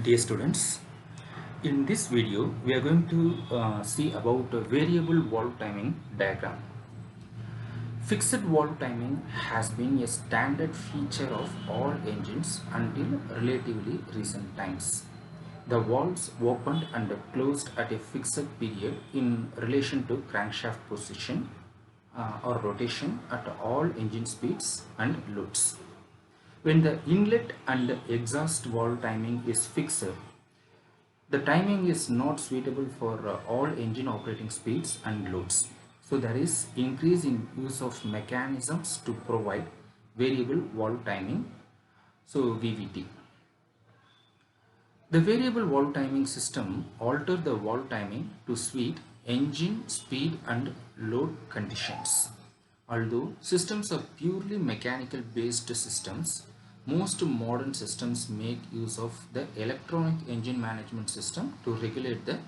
Dear students, in this video we are going to see about a variable valve timing diagram. Fixed valve timing has been a standard feature of all engines until relatively recent times. The valves opened and closed at a fixed period in relation to crankshaft position or rotation at all engine speeds and loads. When the inlet and exhaust valve timing is fixed, the timing is not suitable for all engine operating speeds and loads. So there is increase in use of mechanisms to provide variable valve timing, so VVT. The variable valve timing system alter the valve timing to suit engine speed and load conditions. Although systems are purely mechanical based systems, most modern systems make use of the electronic engine management system to regulate the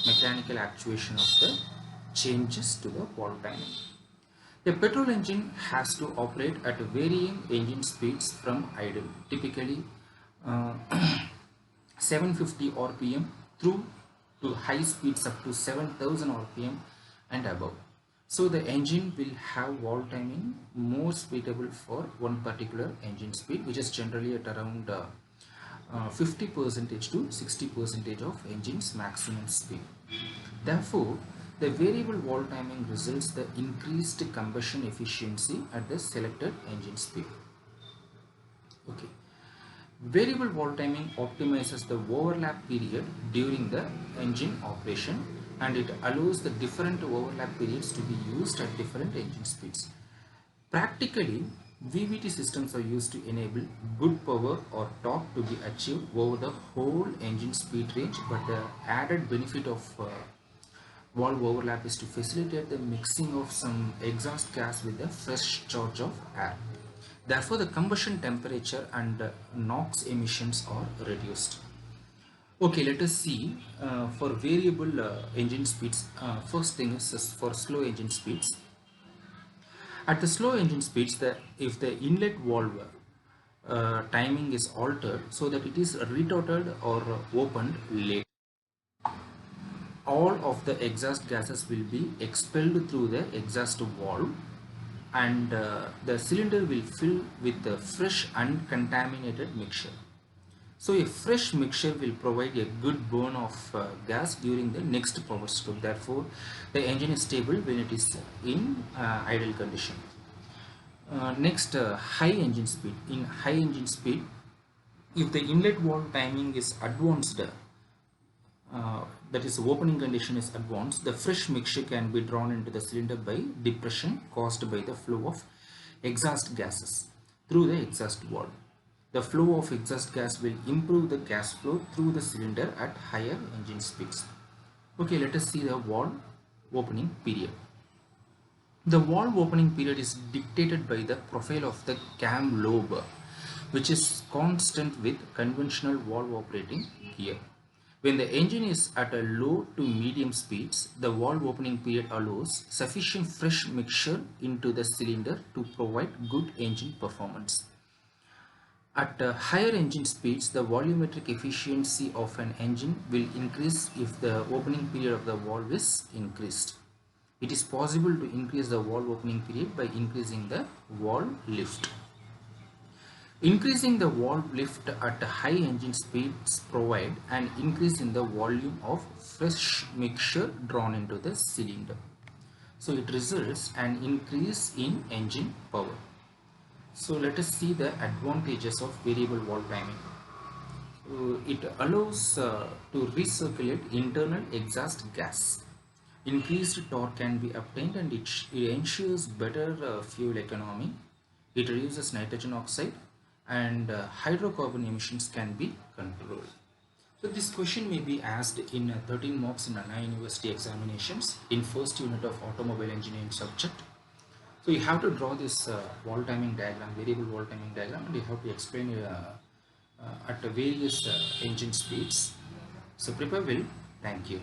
mechanical actuation of the changes to the valve timing. A petrol engine has to operate at varying engine speeds from idle, typically uh, 750 rpm through to high speeds up to 7000 rpm and above. So the engine will have valve timing more suitable for one particular engine speed, which is generally at around 50 percentage to 60 percentage of engine's maximum speed. Therefore, the variable valve timing results the increased combustion efficiency at the selected engine speed. Okay. Variable valve timing optimizes the overlap period during the engine operation, and it allows the different overlap periods to be used at different engine speeds. Practically, VVT systems are used to enable good power or torque to be achieved over the whole engine speed range, but the added benefit of valve overlap is to facilitate the mixing of some exhaust gas with the fresh charge of air. Therefore, the combustion temperature and NOx emissions are reduced. Okay, let us see for variable engine speeds. First thing is for slow engine speeds. At the slow engine speeds, if the inlet valve timing is altered so that it is retorted or opened late, all of the exhaust gases will be expelled through the exhaust valve, and the cylinder will fill with the fresh uncontaminated mixture. So a fresh mixture will provide a good burn of gas during the next power stroke. Therefore, the engine is stable when it is in idle condition. Next, high engine speed. In high engine speed, if the inlet valve timing is advanced, that is opening condition is advanced, the fresh mixture can be drawn into the cylinder by depression caused by the flow of exhaust gases through the exhaust valve. The flow of exhaust gas will improve the gas flow through the cylinder at higher engine speeds. Okay, let us see the valve opening period. The valve opening period is dictated by the profile of the cam lobe, which is constant with conventional valve operating gear. When the engine is at a low to medium speeds, the valve opening period allows sufficient fresh mixture into the cylinder to provide good engine performance. At higher engine speeds, the volumetric efficiency of an engine will increase if the opening period of the valve is increased. It is possible to increase the valve opening period by increasing the valve lift. Increasing the valve lift at high engine speeds provide an increase in the volume of fresh mixture drawn into the cylinder. So it results an increase in engine power. So let us see the advantages of variable valve timing. It allows to recirculate internal exhaust gas. Increased torque can be obtained, and it ensures better fuel economy. It reduces nitrogen oxide, and hydrocarbon emissions can be controlled. So this question may be asked in 13 marks in Anna University examinations in first unit of automobile engineering subject. So you have to draw this valve timing diagram, variable valve timing diagram, and you have to explain at the various engine speeds. So prepare well. Thank you.